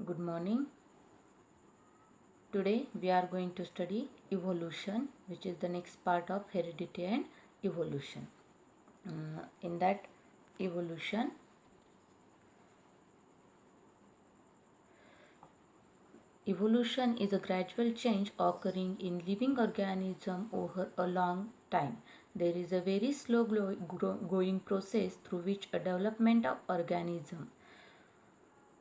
Good morning. Today we are going to study evolution, which is the next part of heredity and evolution. In that evolution, evolution is a gradual change occurring in living organism over a long time. There is a very slow going process through which a development of organism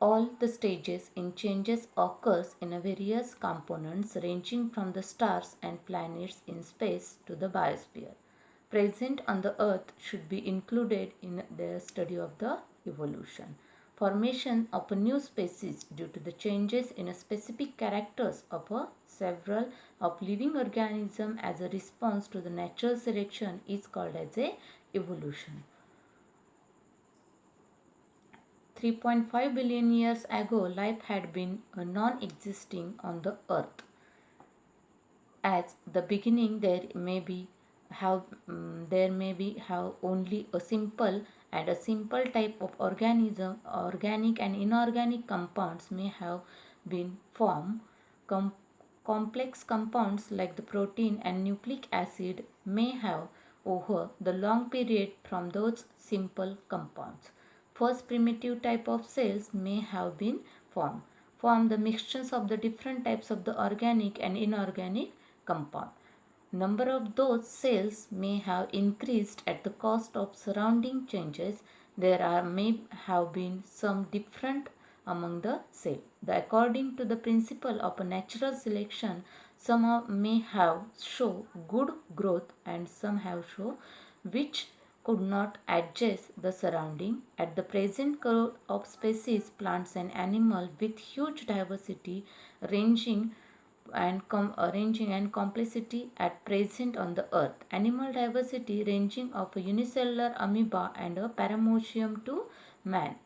all the stages in changes occurs in a various components ranging from the stars and planets in space to the biosphere. Present on the earth should be included in the study of the evolution. Formation of a new species due to the changes in a specific characters of a several of living organism as a response to the natural selection is called as a evolution. 3.5 billion years ago, life had been non-existing on the earth. At the beginning, there may be have only a simple type of organism. Organic and inorganic compounds may have been formed. Complex compounds like the protein and nucleic acid may have over the long period from those simple compounds. First primitive type of cells may have been form the mixtures of the different types of the organic and inorganic compound. Number of those cells may have increased at the cost of surrounding changes. May have been some different among the cells. According to the principle of a natural selection, some may have show good growth and some have show which could not adjust the surrounding. At the present growth of species, plants and animals with huge diversity ranging and complexity at present on the earth. Animal diversity ranging of a unicellular amoeba and a paramecium to man.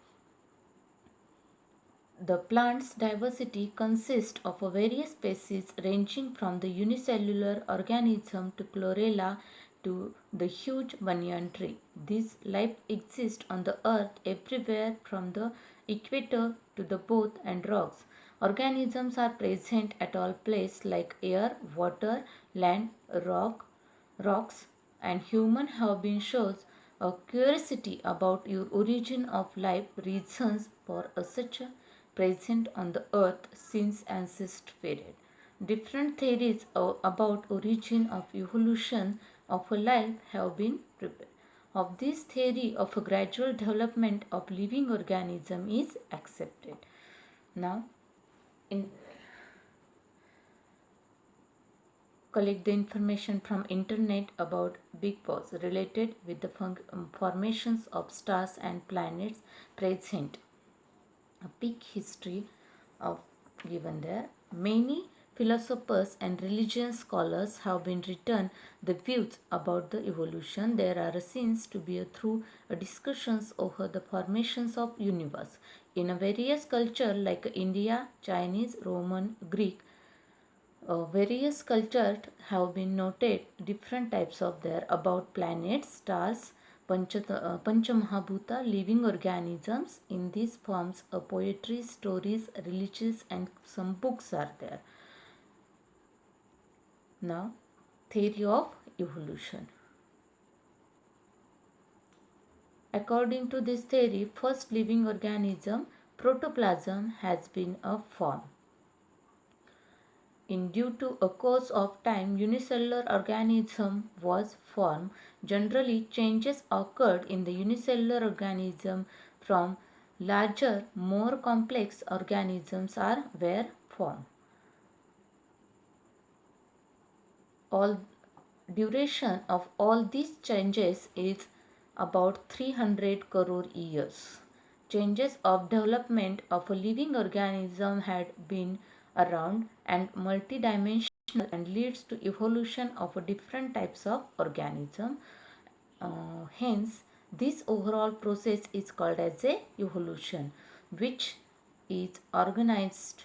The plant's diversity consists of various species ranging from the unicellular organism to chlorella to the huge banyan tree. This life exists on the earth everywhere from the equator to the both and rocks. Organisms are present at all places like air, water, land, rocks, and human have been shows a curiosity about your origin of life reasons for such a present on the earth since ancient period. Different theories about origin of evolution of a life have been prepared. Of this theory of a gradual development of living organism is accepted. Now, in collect the information from internet about big boss related with the formations of stars and planets present. A peak history of given there. Many philosophers and religious scholars have been written the views about the evolution. There are seems to be through discussions over the formations of universe in a various culture like India, Chinese, Roman, Greek. Various cultures have been noted different types of there about planets, stars, Panchamahabhuta, living organisms. In these forms, poetry, stories, religious, and some books are there. Now, theory of evolution. According to this theory, first living organism, protoplasm, has been a form. In due to a course of time, unicellular organism was formed. Generally, changes occurred in the unicellular organism from larger, more complex organisms were formed. All duration of all these changes is about 300 crore years. Changes of development of a living organism had been around and multidimensional and leads to evolution of different types of organism. Hence, this overall process is called as a evolution, which is organized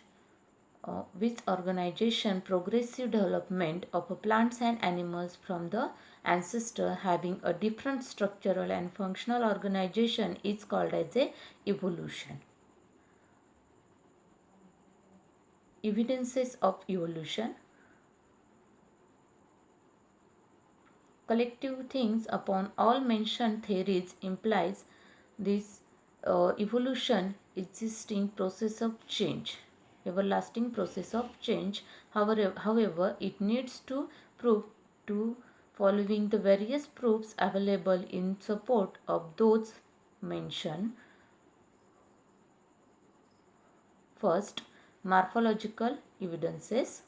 with organization progressive development of plants and animals from the ancestor having a different structural and functional organization is called as a evolution. evidences of evolution. Collective things upon all mentioned theories implies this evolution existing process of change, everlasting process of change. However, it needs to prove to following the various proofs available in support of those mentioned. First, morphological evidences.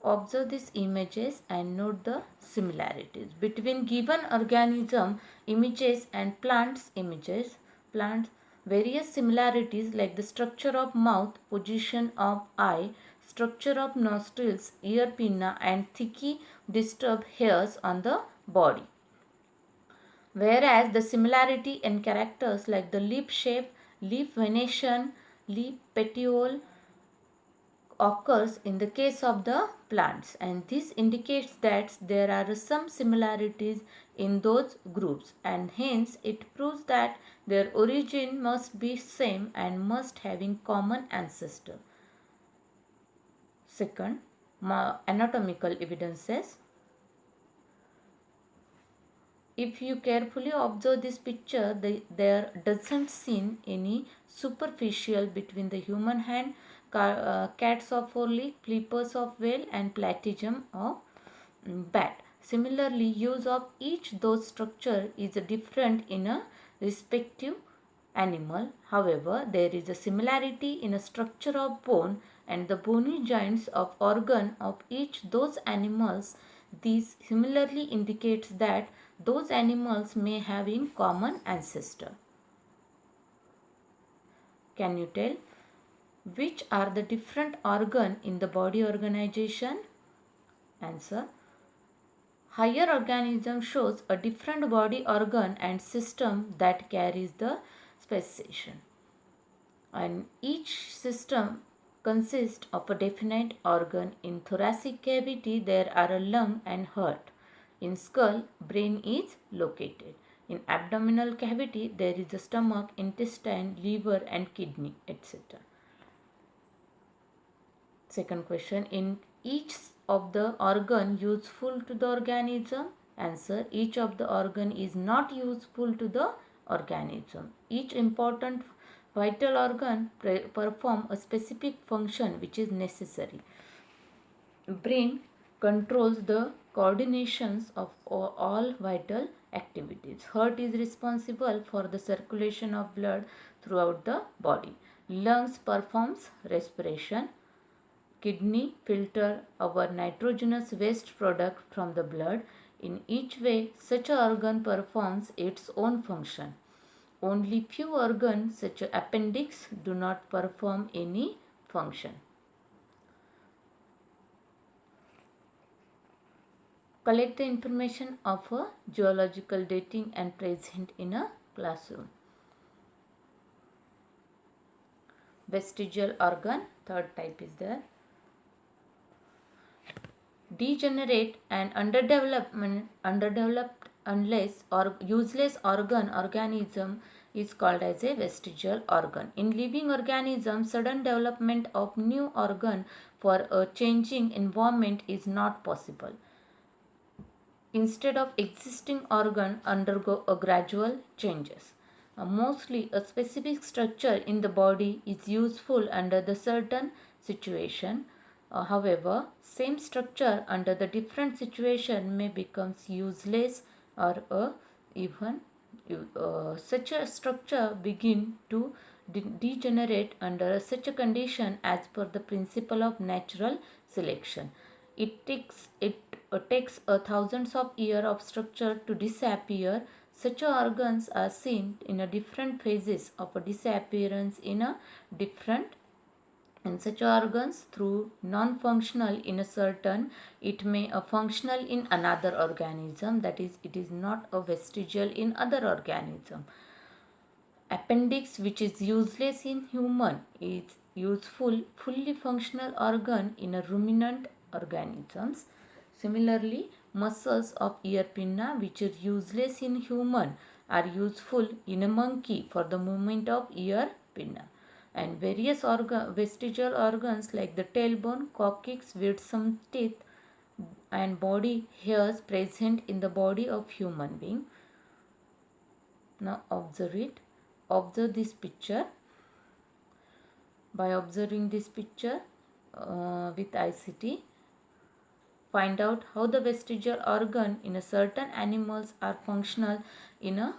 Observe these images and note the similarities between given organism images and plants images. Plants various similarities like the structure of mouth, position of eye, structure of nostrils, ear pinna and thickly disturbed hairs on the body. Whereas the similarity in characters like the lip shape, lip venation, lip petiole occurs in the case of the plants, and this indicates that there are some similarities in those groups, and hence it proves that their origin must be same and must having common ancestor. Second, anatomical evidences. If you carefully observe this picture, there doesn't seem any superficial between the human hand, cats of four-leaf, flippers of whale and platypus of bat. Similarly, use of each those structure is different in a respective animal. However, there is a similarity in a structure of bone and the bony joints of organ of each those animals. This similarly indicates that those animals may have in common ancestor. Can you tell which are the different organ in the body organization? Answer. Higher organism shows a different body organ and system that carries the speciation. And each system consists of a definite organ. In thoracic cavity there are a lung and heart. In skull, brain is located. In abdominal cavity there is a stomach, intestine, liver and kidney, etc. Second question, in each of the organ useful to the organism? Answer, each of the organ is not useful to the organism. Each important vital organ perform a specific function which is necessary. Brain controls the coordinations of all vital activities. Heart is responsible for the circulation of blood throughout the body. Lungs performs respiration. Kidney filter our nitrogenous waste product from the blood. In each way, such an organ performs its own function. Only few organs, such as appendix, do not perform any function. Collect the information of a geological dating and present in a classroom. Vestigial organ, third type is there. Degenerate and underdeveloped unless or useless organism is called as a vestigial organ. In living organisms, sudden development of new organ for a changing environment is not possible. Instead of existing organ undergo a gradual changes. Mostly a specific structure in the body is useful under the certain situation. However, same structure under the different situation may become useless or even such a structure begin to degenerate under such a condition as per the principle of natural selection. It takes thousands of years of structure to disappear. Such organs are seen in a different phases of a disappearance in a different, and such organs through non-functional in a certain, it may a functional in another organism, that is it is not a vestigial in other organism. Appendix, which is useless in human, is useful fully functional organ in a ruminant organisms. Similarly, muscles of ear pinna, which are useless in human are useful in a monkey for the movement of ear pinna. And various vestigial organs like the tailbone, coccyx with some teeth, and body hairs present in the body of human being. Now observe it. Observe this picture. By observing this picture with ICT, find out how the vestigial organ in a certain animals are functional in a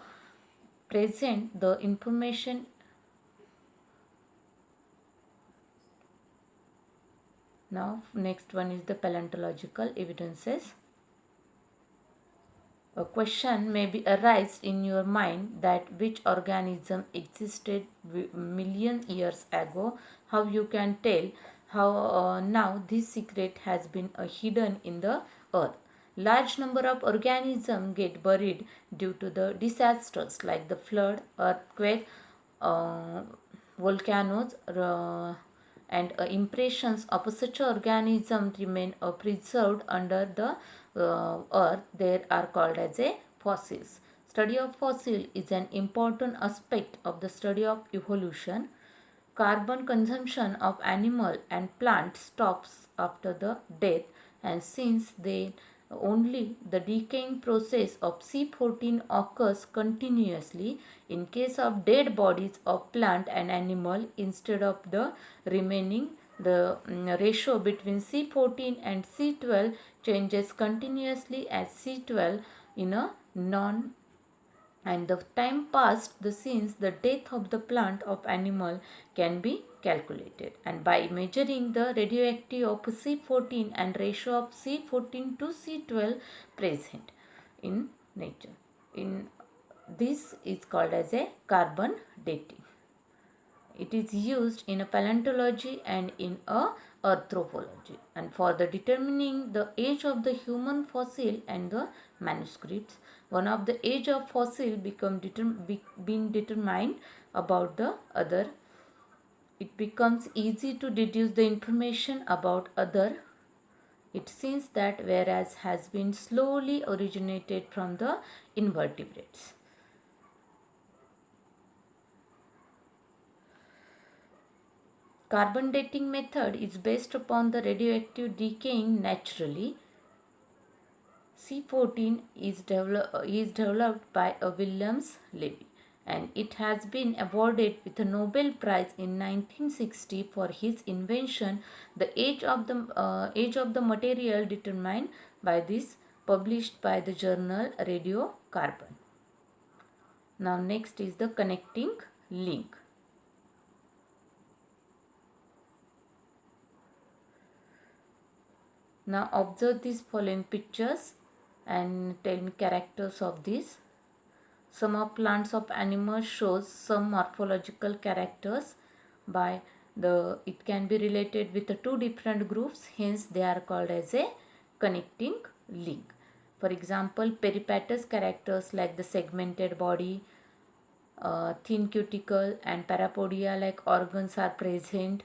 present the information. Now next one is the paleontological evidences. A question may be arise in your mind that which organism existed million years ago. How you can tell? How now this secret has been hidden in the earth. Large number of organisms get buried due to the disasters like the flood, earthquake, uh, volcanoes, and impressions of such organisms remain preserved under the earth. They are called as a fossils. Study of fossil is an important aspect of the study of evolution. Carbon consumption of animal and plant stops after the death, and since then only the decaying process of C14 occurs continuously in case of dead bodies of plant and animal. Instead of the remaining, the ratio between C14 and C12 changes continuously as C12 in a non, and the time passed the since the death of the plant of animal can be calculated, and by measuring the radioactivity of C14 and ratio of C14 to C12 present in nature. In this is called as a carbon dating. It is used in a paleontology and in a anthropology, and for the determining the age of the human fossil and the manuscripts. One of the age of fossil being determined about the other. It becomes easy to deduce the information about other. It seems that whereas has been slowly originated from the invertebrates. Carbon dating method is based upon the radioactive decaying naturally. C14 is developed by Williams Levy, and it has been awarded with a Nobel Prize in 1960 for his invention. The age of the material determined by this, published by the journal Radiocarbon. Now next is the connecting link. Now observe these following pictures and tell me characters of these. Some of plants of animals shows some morphological characters by the, it can be related with the two different groups, hence they are called as a connecting link. For example, peripatus characters like the segmented body, thin cuticle, and parapodia like organs are present.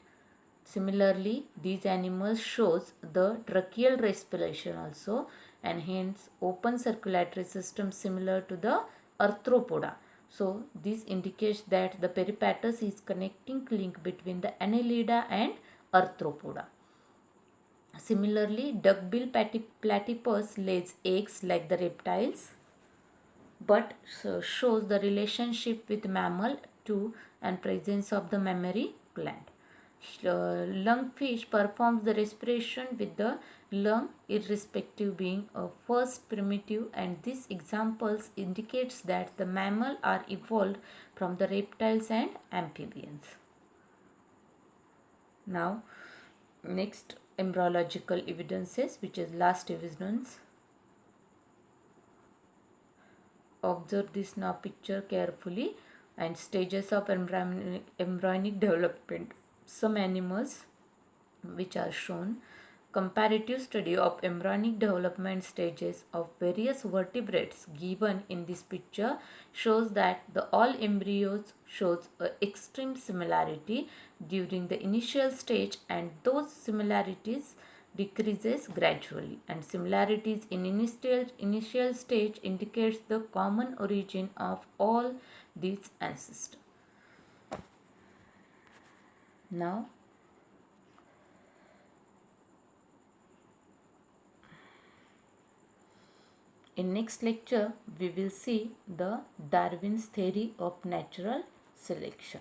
Similarly, these animals shows the tracheal respiration also, and hence open circulatory system similar to the arthropoda. So this indicates that the peripatus is connecting link between the annelida and arthropoda. Similarly, duckbill platypus lays eggs like the reptiles, but shows the relationship with mammal too and presence of the mammary gland. Lungfish performs the respiration with the lung irrespective being a first primitive, and this examples indicates that the mammal are evolved from the reptiles and amphibians. Now next embryological evidences, which is last evidence. Observe this now picture carefully and stages of embryonic development. Some animals which are shown. Comparative study of embryonic development stages of various vertebrates given in this picture shows that the all embryos shows a extreme similarity during the initial stage, and those similarities decreases gradually, and similarities in initial stage indicates the common origin of all these ancestors. Now, in next lecture we will see the Darwin's theory of natural selection.